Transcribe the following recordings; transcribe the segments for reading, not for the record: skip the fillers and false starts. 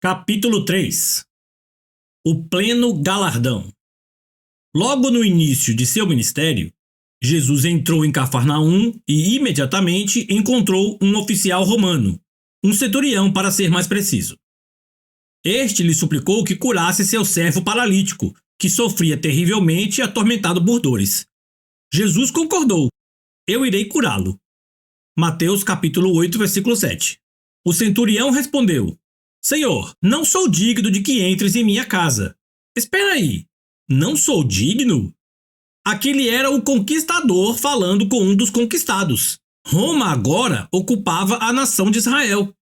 Capítulo 3. O pleno galardão. Logo no início de seu ministério, Jesus entrou em Cafarnaum e imediatamente encontrou um oficial romano, um centurião para ser mais preciso. Este lhe suplicou que curasse seu servo paralítico, que sofria terrivelmente atormentado por dores. Jesus concordou: eu irei curá-lo. Mateus capítulo 8, versículo 7. O centurião respondeu: Senhor, não sou digno de que entres em minha casa. Espera aí, não sou digno? Aquele era o conquistador falando com um dos conquistados. Roma agora ocupava a nação de Israel.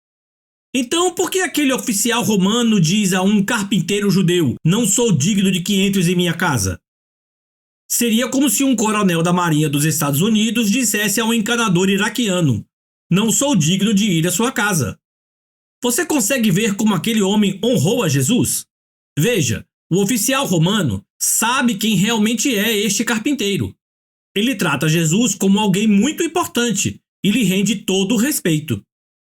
Então, por que aquele oficial romano diz a um carpinteiro judeu: não sou digno de que entres em minha casa? Seria como se um coronel da Marinha dos Estados Unidos dissesse a um encanador iraquiano: não sou digno de ir à sua casa. Você consegue ver como aquele homem honrou a Jesus? Veja, o oficial romano sabe quem realmente é este carpinteiro. Ele trata Jesus como alguém muito importante e lhe rende todo o respeito.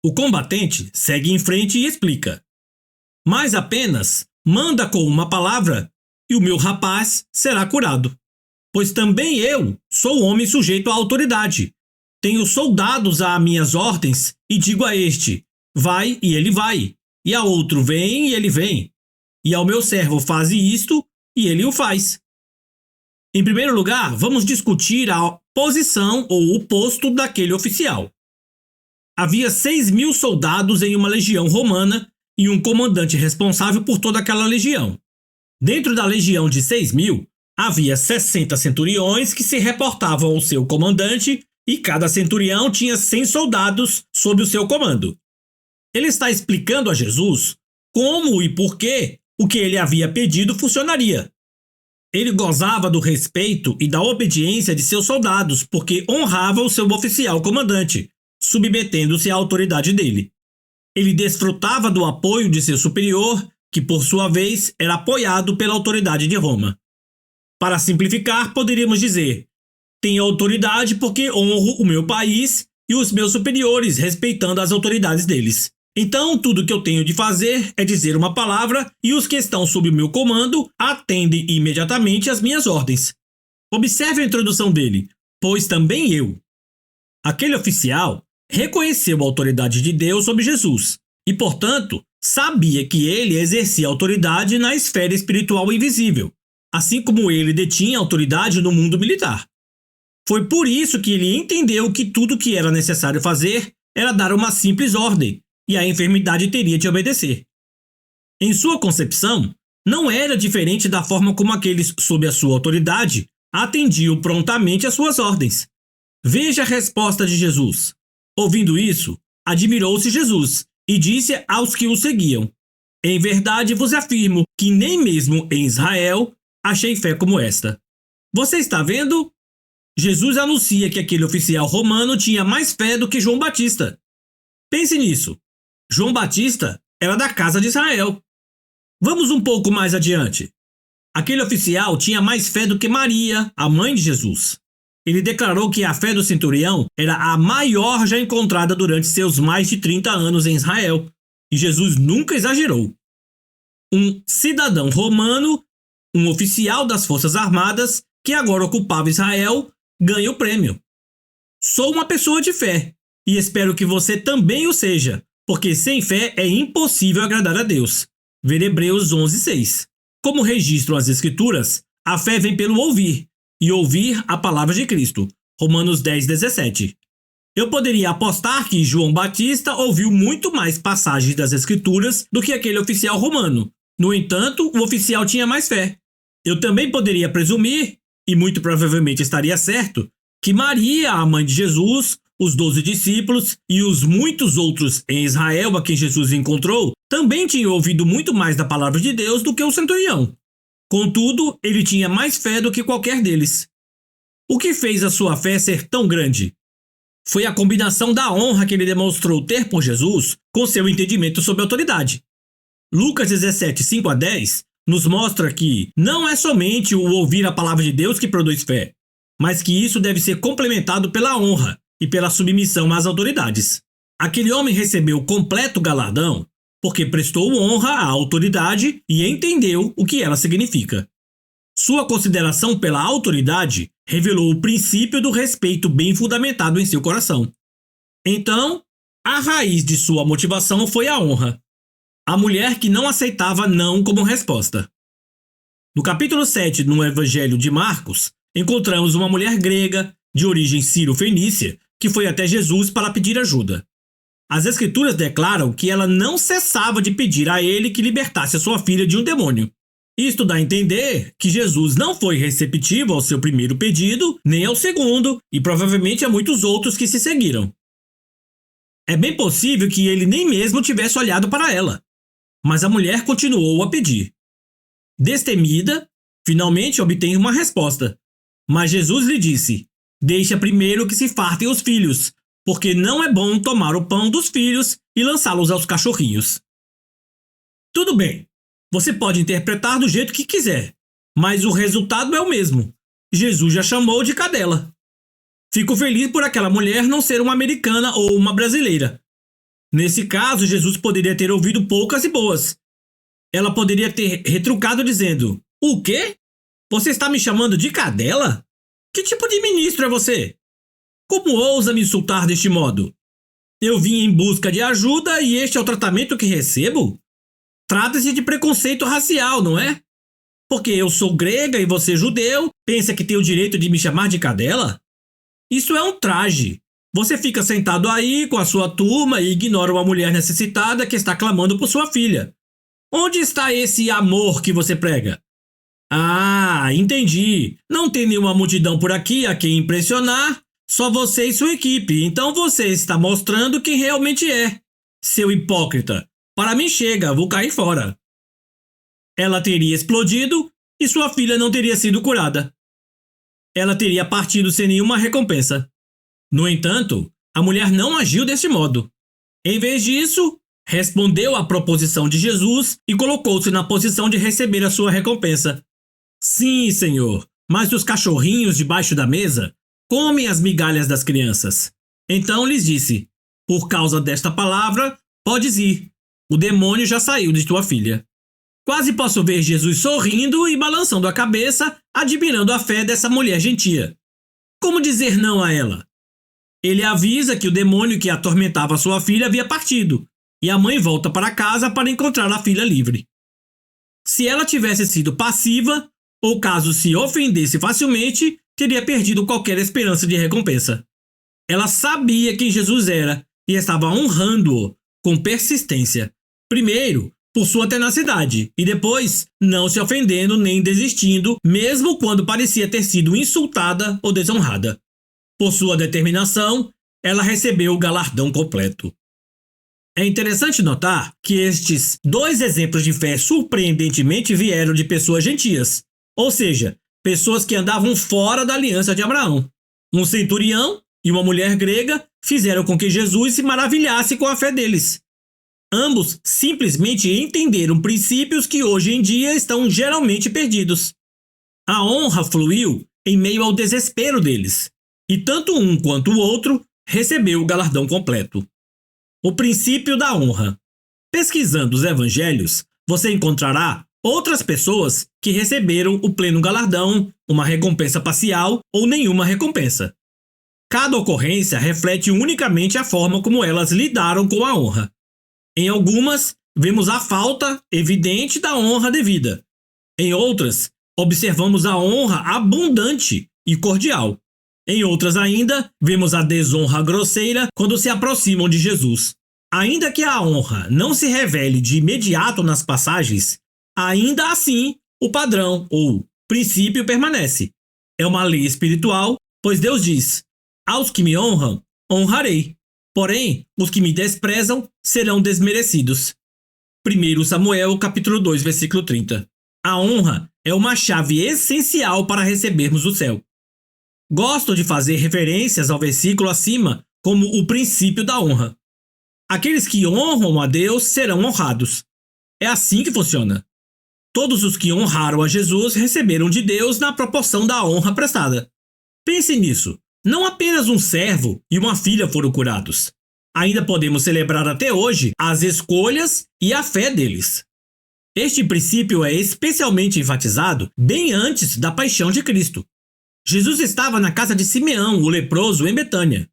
O combatente segue em frente e explica: mas apenas manda com uma palavra e o meu rapaz será curado. Pois também eu sou homem sujeito à autoridade. Tenho soldados a minhas ordens e digo a este: vai e ele vai, e a outro: vem e ele vem, e ao meu servo: faze isto e ele o faz. Em primeiro lugar, vamos discutir a posição ou o posto daquele oficial. Havia 6.000 soldados em uma legião romana e um comandante responsável por toda aquela legião. Dentro da legião de 6.000, havia 60 centuriões que se reportavam ao seu comandante e cada centurião tinha 100 soldados sob o seu comando. Ele está explicando a Jesus como e por que o que ele havia pedido funcionaria. Ele gozava do respeito e da obediência de seus soldados porque honrava o seu oficial comandante, submetendo-se à autoridade dele. Ele desfrutava do apoio de seu superior, que por sua vez era apoiado pela autoridade de Roma. Para simplificar, poderíamos dizer: tenho autoridade porque honro o meu país e os meus superiores, respeitando as autoridades deles. Então, tudo que eu tenho de fazer é dizer uma palavra e os que estão sob o meu comando atendem imediatamente às minhas ordens. Observe a introdução dele: pois também eu. Aquele oficial reconheceu a autoridade de Deus sobre Jesus e, portanto, sabia que ele exercia autoridade na esfera espiritual invisível, assim como ele detinha autoridade no mundo militar. Foi por isso que ele entendeu que tudo o que era necessário fazer era dar uma simples ordem, e a enfermidade teria de obedecer. Em sua concepção, não era diferente da forma como aqueles sob a sua autoridade atendiam prontamente às suas ordens. Veja a resposta de Jesus. Ouvindo isso, admirou-se Jesus e disse aos que o seguiam: em verdade vos afirmo que nem mesmo em Israel achei fé como esta. Você está vendo? Jesus anuncia que aquele oficial romano tinha mais fé do que João Batista. Pense nisso. João Batista era da casa de Israel. Vamos um pouco mais adiante. Aquele oficial tinha mais fé do que Maria, a mãe de Jesus. Ele declarou que a fé do centurião era a maior já encontrada durante seus mais de 30 anos em Israel, e Jesus nunca exagerou. Um cidadão romano, um oficial das Forças Armadas, que agora ocupava Israel, ganha o prêmio. Sou uma pessoa de fé, e espero que você também o seja, porque sem fé é impossível agradar a Deus. Ver Hebreus 11:6. Como registram as Escrituras, a fé vem pelo ouvir, e ouvir a palavra de Cristo. Romanos 10:17. Eu poderia apostar que João Batista ouviu muito mais passagens das Escrituras do que aquele oficial romano. No entanto, o oficial tinha mais fé. Eu também poderia presumir, e muito provavelmente estaria certo, que Maria, a mãe de Jesus, os 12 discípulos e os muitos outros em Israel a quem Jesus encontrou também tinham ouvido muito mais da palavra de Deus do que o centurião. Contudo, ele tinha mais fé do que qualquer deles. O que fez a sua fé ser tão grande? Foi a combinação da honra que ele demonstrou ter por Jesus com seu entendimento sobre a autoridade. Lucas 17, 5-10 nos mostra que não é somente o ouvir a palavra de Deus que produz fé, mas que isso deve ser complementado pela honra e pela submissão às autoridades. Aquele homem recebeu completo galardão porque prestou honra à autoridade e entendeu o que ela significa. Sua consideração pela autoridade revelou o princípio do respeito bem fundamentado em seu coração. Então, a raiz de sua motivação foi a honra. A mulher que não aceitava não como resposta. No capítulo 7, no Evangelho de Marcos, encontramos uma mulher grega, de origem sírio-fenícia, que foi até Jesus para pedir ajuda. As Escrituras declaram que ela não cessava de pedir a ele que libertasse a sua filha de um demônio. Isto dá a entender que Jesus não foi receptivo ao seu primeiro pedido, nem ao segundo, e provavelmente a muitos outros que se seguiram. É bem possível que ele nem mesmo tivesse olhado para ela, mas a mulher continuou a pedir. Destemida, finalmente obtém uma resposta, mas Jesus lhe disse: "Deixa primeiro que se fartem os filhos, porque não é bom tomar o pão dos filhos e lançá-los aos cachorrinhos." Tudo bem, você pode interpretar do jeito que quiser, mas o resultado é o mesmo. Jesus já chamou de cadela. Fico feliz por aquela mulher não ser uma americana ou uma brasileira. Nesse caso, Jesus poderia ter ouvido poucas e boas. Ela poderia ter retrucado dizendo: "O quê? Você está me chamando de cadela? Que tipo de ministro é você? Como ousa me insultar deste modo? Eu vim em busca de ajuda e este é o tratamento que recebo? Trata-se de preconceito racial, não é? Porque eu sou grega e você judeu, pensa que tem o direito de me chamar de cadela? Isso é um traje. Você fica sentado aí com a sua turma e ignora uma mulher necessitada que está clamando por sua filha. Onde está esse amor que você prega?" "Ah, entendi. Não tem nenhuma multidão por aqui a quem impressionar, só você e sua equipe. Então você está mostrando quem realmente é. Seu hipócrita. Para mim chega, vou cair fora." Ela teria explodido e sua filha não teria sido curada. Ela teria partido sem nenhuma recompensa. No entanto, a mulher não agiu deste modo. Em vez disso, respondeu à proposição de Jesus e colocou-se na posição de receber a sua recompensa. "Sim, Senhor, mas os cachorrinhos debaixo da mesa comem as migalhas das crianças." Então lhes disse: "Por causa desta palavra, podes ir. O demônio já saiu de tua filha." Quase posso ver Jesus sorrindo e balançando a cabeça, admirando a fé dessa mulher gentia. Como dizer não a ela? Ele avisa que o demônio que atormentava sua filha havia partido, e a mãe volta para casa para encontrar a filha livre. Se ela tivesse sido passiva, ou caso se ofendesse facilmente, teria perdido qualquer esperança de recompensa. Ela sabia quem Jesus era e estava honrando-o com persistência. Primeiro, por sua tenacidade, e depois, não se ofendendo nem desistindo, mesmo quando parecia ter sido insultada ou desonrada. Por sua determinação, ela recebeu o galardão completo. É interessante notar que estes dois exemplos de fé surpreendentemente vieram de pessoas gentias, ou seja, pessoas que andavam fora da aliança de Abraão. Um centurião e uma mulher grega fizeram com que Jesus se maravilhasse com a fé deles. Ambos simplesmente entenderam princípios que hoje em dia estão geralmente perdidos. A honra fluiu em meio ao desespero deles, e tanto um quanto o outro recebeu o galardão completo. O princípio da honra. Pesquisando os evangelhos, você encontrará outras pessoas que receberam o pleno galardão, uma recompensa parcial ou nenhuma recompensa. Cada ocorrência reflete unicamente a forma como elas lidaram com a honra. Em algumas, vemos a falta evidente da honra devida. Em outras, observamos a honra abundante e cordial. Em outras ainda, vemos a desonra grosseira quando se aproximam de Jesus. Ainda que a honra não se revele de imediato nas passagens, ainda assim, o padrão ou princípio permanece. É uma lei espiritual, pois Deus diz: "Aos que me honram, honrarei. Porém, os que me desprezam serão desmerecidos." 1 Samuel, capítulo 2, versículo 30. A honra é uma chave essencial para recebermos o céu. Gosto de fazer referências ao versículo acima como o princípio da honra. Aqueles que honram a Deus serão honrados. É assim que funciona. Todos os que honraram a Jesus receberam de Deus na proporção da honra prestada. Pense nisso. Não apenas um servo e uma filha foram curados. ainda podemos celebrar até hoje as escolhas e a fé deles. Este princípio é especialmente enfatizado bem antes da paixão de Cristo. Jesus estava na casa de Simeão, o leproso, em Betânia.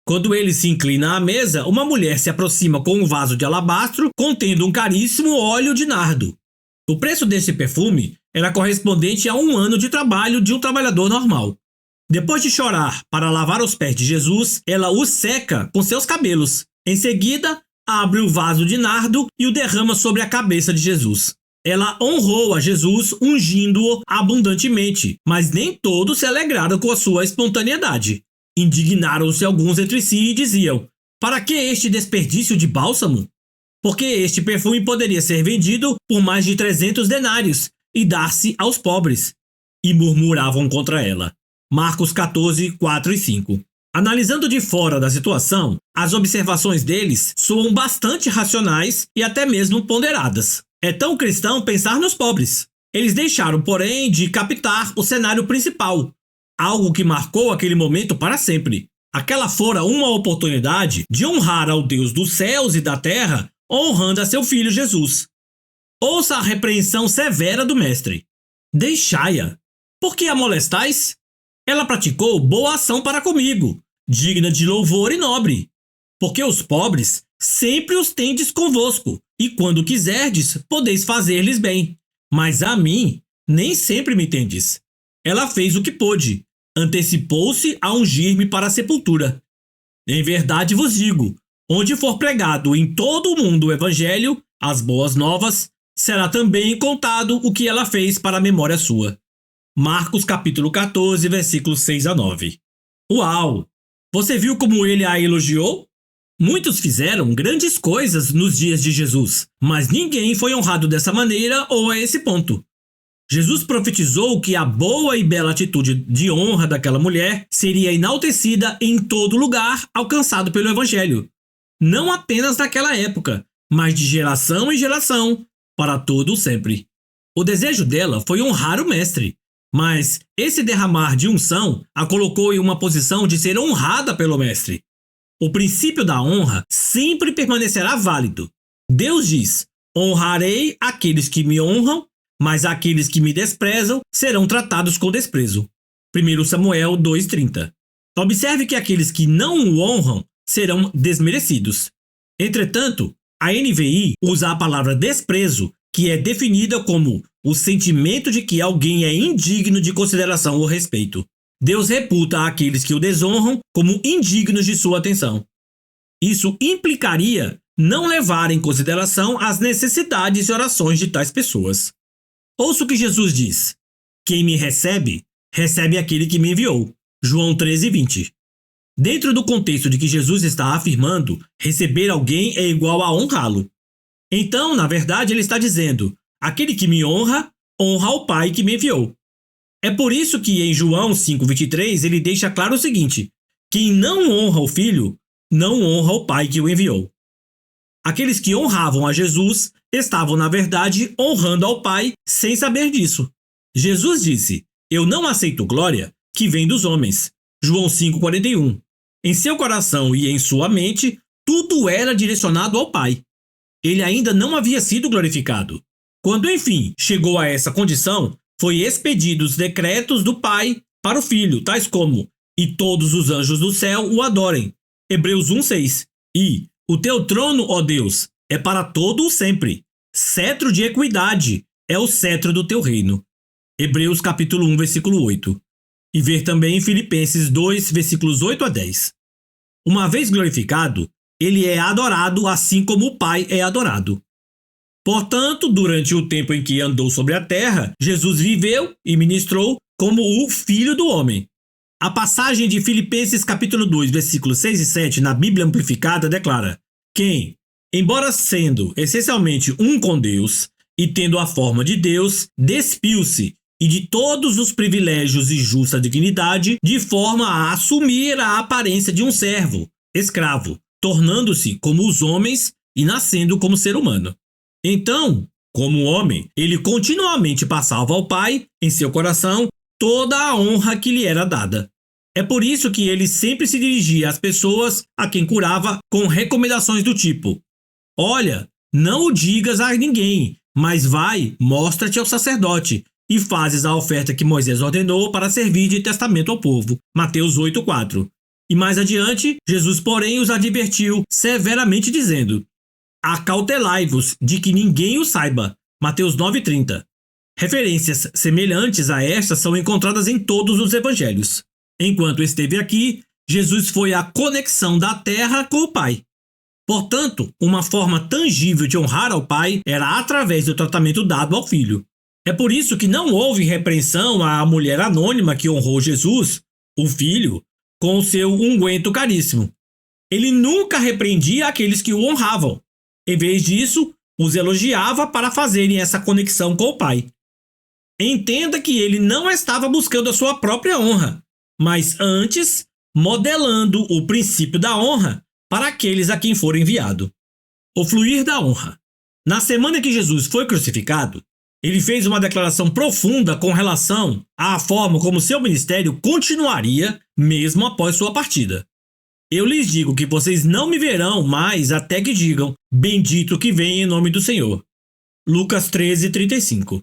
Quando ele se inclina à mesa, uma mulher se aproxima com um vaso de alabastro contendo um caríssimo óleo de nardo. O preço deste perfume era correspondente a 1 ano de trabalho de um trabalhador normal. Depois de chorar para lavar os pés de Jesus, ela o seca com seus cabelos. Em seguida, abre o vaso de nardo e o derrama sobre a cabeça de Jesus. Ela honrou a Jesus, ungindo-o abundantemente, mas nem todos se alegraram com a sua espontaneidade. Indignaram-se alguns entre si e diziam: para que este desperdício de bálsamo? Porque este perfume poderia ser vendido por mais de 300 denários e dar-se aos pobres. E murmuravam contra ela. Marcos 14, 4 e 5. Analisando de fora da situação, as observações deles soam bastante racionais e até mesmo ponderadas. É tão cristão pensar nos pobres. Eles deixaram, porém, de captar o cenário principal, algo que marcou aquele momento para sempre. Aquela fora uma oportunidade de honrar ao Deus dos céus e da terra, honrando a seu filho Jesus. Ouça a repreensão severa do mestre. Deixai-a. Por que a molestais? Ela praticou boa ação para comigo, digna de louvor e nobre. Porque os pobres sempre os tendes convosco, e quando quiserdes, podeis fazer-lhes bem. Mas a mim, nem sempre me tendes. Ela fez o que pôde, antecipou-se a ungir-me para a sepultura. Em verdade vos digo, onde for pregado em todo o mundo o evangelho, as boas novas, será também contado o que ela fez para a memória sua. Marcos capítulo 14, versículos 6 a 9. Uau! Você viu como ele a elogiou? Muitos fizeram grandes coisas nos dias de Jesus, mas ninguém foi honrado dessa maneira ou a esse ponto. Jesus profetizou que a boa e bela atitude de honra daquela mulher seria enaltecida em todo lugar alcançado pelo Evangelho. Não apenas naquela época, mas de geração em geração, para todo sempre. O desejo dela foi honrar o Mestre, mas esse derramar de unção a colocou em uma posição de ser honrada pelo Mestre. O princípio da honra sempre permanecerá válido. Deus diz: honrarei aqueles que me honram, mas aqueles que me desprezam serão tratados com desprezo. 1 Samuel 2,30. Observe que aqueles que não o honram serão desmerecidos. Entretanto, a NVI usa a palavra desprezo, que é definida como o sentimento de que alguém é indigno de consideração ou respeito. Deus reputa aqueles que o desonram como indignos de sua atenção. Isso implicaria não levar em consideração as necessidades e orações de tais pessoas. Ouça o que Jesus diz: quem me recebe, recebe aquele que me enviou. João 13, 20. Dentro do contexto de que Jesus está afirmando, receber alguém é igual a honrá-lo. Então, na verdade, ele está dizendo: aquele que me honra, honra ao Pai que me enviou. É por isso que em João 5,23 ele deixa claro o seguinte: quem não honra o Filho, não honra o Pai que o enviou. Aqueles que honravam a Jesus estavam, na verdade, honrando ao Pai sem saber disso. Jesus disse: eu não aceito glória que vem dos homens. João 5,41. Em seu coração e em sua mente, tudo era direcionado ao Pai. Ele ainda não havia sido glorificado. Quando, enfim, chegou a essa condição, foi expedido os decretos do Pai para o Filho, tais como: e todos os anjos do céu o adorem. Hebreus 1,6. E o teu trono, ó Deus, é para todo o sempre. Cetro de equidade é o cetro do teu reino. Hebreus capítulo 1, versículo 8. E ver também em Filipenses 2, versículos 8 a 10. Uma vez glorificado, ele é adorado assim como o Pai é adorado. Portanto, durante o tempo em que andou sobre a terra, Jesus viveu e ministrou como o Filho do Homem. A passagem de Filipenses capítulo 2, versículos 6 e 7 na Bíblia Amplificada declara: quem, embora sendo essencialmente um com Deus e tendo a forma de Deus, despiu-se e de todos os privilégios e justa dignidade, de forma a assumir a aparência de um servo, escravo, tornando-se como os homens e nascendo como ser humano. Então, como homem, ele continuamente passava ao Pai, em seu coração, toda a honra que lhe era dada. É por isso que ele sempre se dirigia às pessoas a quem curava com recomendações do tipo: olha, não o digas a ninguém, mas vai, mostra-te ao sacerdote e fazes a oferta que Moisés ordenou para servir de testamento ao povo. Mateus 8,4. E mais adiante, Jesus, porém, os advertiu severamente dizendo: acautelai-vos de que ninguém o saiba. Mateus 9,30. Referências semelhantes a estas são encontradas em todos os evangelhos. Enquanto esteve aqui, Jesus foi a conexão da terra com o Pai. Portanto, uma forma tangível de honrar ao Pai era através do tratamento dado ao Filho. É por isso que não houve repreensão à mulher anônima que honrou Jesus, o Filho, com o seu unguento caríssimo. Ele nunca repreendia aqueles que o honravam. Em vez disso, os elogiava para fazerem essa conexão com o Pai. Entenda que ele não estava buscando a sua própria honra, mas antes modelando o princípio da honra para aqueles a quem for enviado. O fluir da honra. Na semana que Jesus foi crucificado, ele fez uma declaração profunda com relação à forma como seu ministério continuaria mesmo após sua partida. Eu lhes digo que vocês não me verão mais até que digam: bendito que vem em nome do Senhor. Lucas 13:35.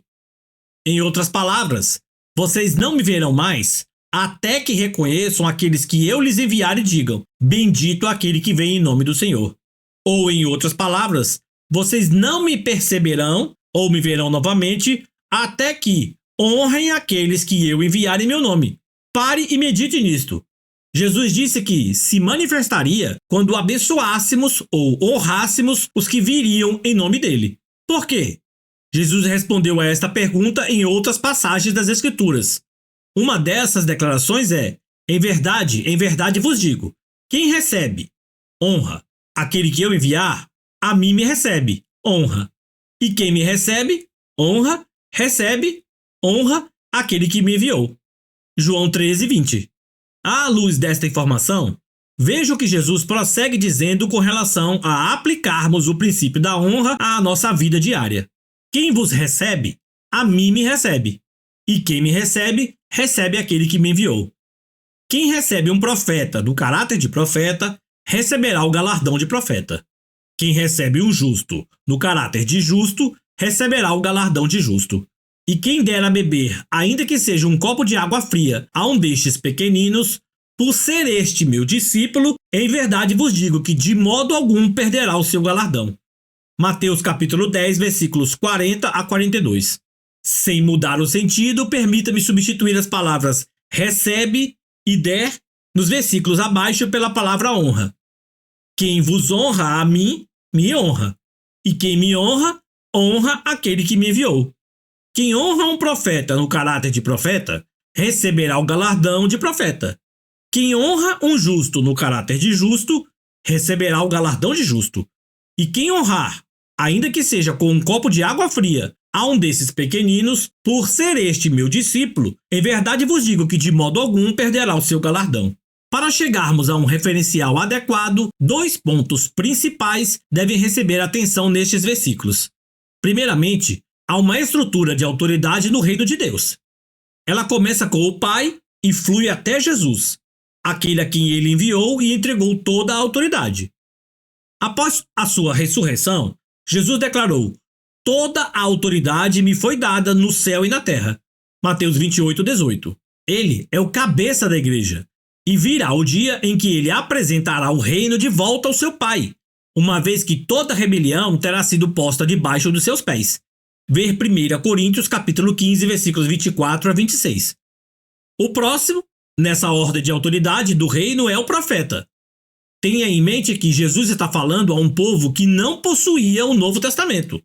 Em outras palavras, vocês não me verão mais até que reconheçam aqueles que eu lhes enviar e digam: bendito aquele que vem em nome do Senhor. Ou em outras palavras, vocês não me perceberão ou me verão novamente até que honrem aqueles que eu enviar em meu nome. Pare e medite nisto. Jesus disse que se manifestaria quando abençoássemos ou honrássemos os que viriam em nome dele. Por quê? Jesus respondeu a esta pergunta em outras passagens das Escrituras. Uma dessas declarações é: em verdade vos digo, quem recebe, honra. Aquele que eu enviar, a mim me recebe, honra. E quem me recebe, honra, recebe, honra aquele que me enviou. João 13:20. À luz desta informação, veja o que Jesus prossegue dizendo com relação a aplicarmos o princípio da honra à nossa vida diária. Quem vos recebe, a mim me recebe. E quem me recebe, recebe aquele que me enviou. Quem recebe um profeta do caráter de profeta, receberá o galardão de profeta. Quem recebe um justo no caráter de justo, receberá o galardão de justo. E quem der a beber, ainda que seja um copo de água fria, a um destes pequeninos, por ser este meu discípulo, em verdade vos digo que de modo algum perderá o seu galardão. Mateus capítulo 10, versículos 40 a 42. Sem mudar o sentido, permita-me substituir as palavras recebe e der nos versículos abaixo pela palavra honra. Quem vos honra a mim, me honra. E quem me honra, honra aquele que me enviou. Quem honra um profeta no caráter de profeta, receberá o galardão de profeta. Quem honra um justo no caráter de justo, receberá o galardão de justo. E quem honrar, ainda que seja com um copo de água fria, a um desses pequeninos, por ser este meu discípulo, em verdade vos digo que de modo algum perderá o seu galardão. Para chegarmos a um referencial adequado, 2 pontos principais devem receber atenção nestes versículos. Primeiramente, há uma estrutura de autoridade no reino de Deus. Ela começa com o Pai e flui até Jesus, aquele a quem ele enviou e entregou toda a autoridade. Após a sua ressurreição, Jesus declarou: toda a autoridade me foi dada no céu e na terra. Mateus 28:18. Ele é o cabeça da igreja. E virá o dia em que ele apresentará o reino de volta ao seu Pai, uma vez que toda rebelião terá sido posta debaixo dos seus pés. Ver 1 Coríntios capítulo 15, versículos 24 a 26. O próximo, nessa ordem de autoridade do reino, é o profeta. Tenha em mente que Jesus está falando a um povo que não possuía o Novo Testamento.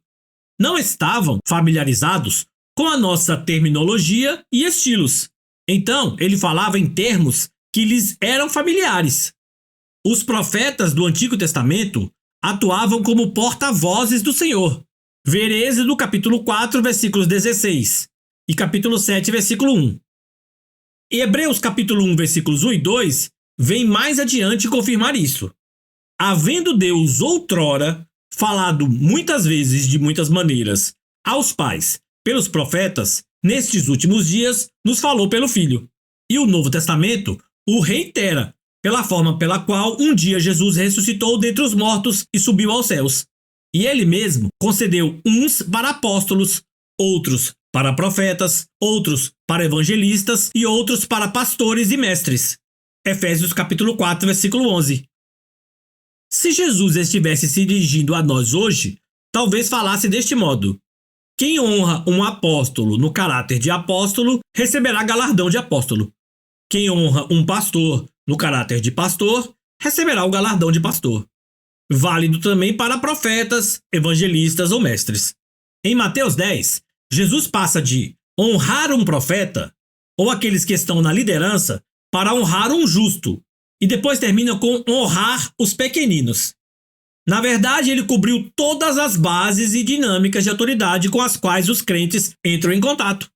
Não estavam familiarizados com a nossa terminologia e estilos. Então, ele falava em termos que lhes eram familiares. Os profetas do Antigo Testamento atuavam como porta-vozes do Senhor. Ver Êxodo capítulo 4, versículos 16 e capítulo 7, versículo 1. E Hebreus capítulo 1, versículos 1 e 2 vem mais adiante confirmar isso. Havendo Deus outrora falado muitas vezes de muitas maneiras aos pais pelos profetas, nestes últimos dias nos falou pelo Filho. E o Novo Testamento o reitera, pela forma pela qual um dia Jesus ressuscitou dentre os mortos e subiu aos céus. E ele mesmo concedeu uns para apóstolos, outros para profetas, outros para evangelistas e outros para pastores e mestres. Efésios capítulo 4, versículo 11. Se Jesus estivesse se dirigindo a nós hoje, talvez falasse deste modo: quem honra um apóstolo no caráter de apóstolo, receberá galardão de apóstolo. Quem honra um pastor no caráter de pastor, receberá o galardão de pastor. Válido também para profetas, evangelistas ou mestres. Em Mateus 10, Jesus passa de honrar um profeta, ou aqueles que estão na liderança, para honrar um justo, e depois termina com honrar os pequeninos. Na verdade, ele cobriu todas as bases e dinâmicas de autoridade com as quais os crentes entram em contato.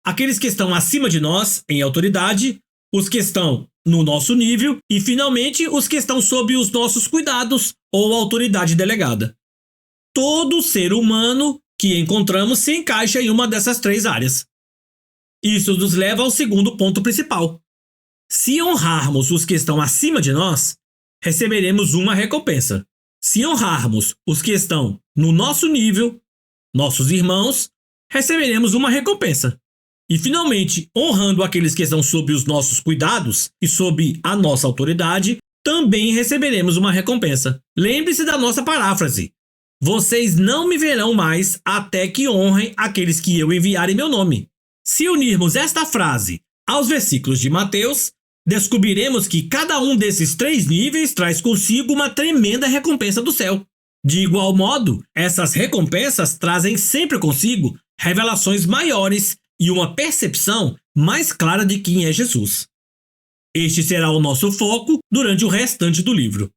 Aqueles que estão acima de nós, em autoridade, os que estão no nosso nível e, finalmente, os que estão sob os nossos cuidados ou autoridade delegada. Todo ser humano que encontramos se encaixa em uma dessas três áreas. Isso nos leva ao segundo ponto principal. Se honrarmos os que estão acima de nós, receberemos uma recompensa. Se honrarmos os que estão no nosso nível, nossos irmãos, receberemos uma recompensa. E, finalmente, honrando aqueles que estão sob os nossos cuidados e sob a nossa autoridade, também receberemos uma recompensa. Lembre-se da nossa paráfrase: vocês não me verão mais até que honrem aqueles que eu enviar em meu nome. Se unirmos esta frase aos versículos de Mateus, descobriremos que cada um desses três níveis traz consigo uma tremenda recompensa do céu. De igual modo, essas recompensas trazem sempre consigo revelações maiores e uma percepção mais clara de quem é Jesus. Este será o nosso foco durante o restante do livro.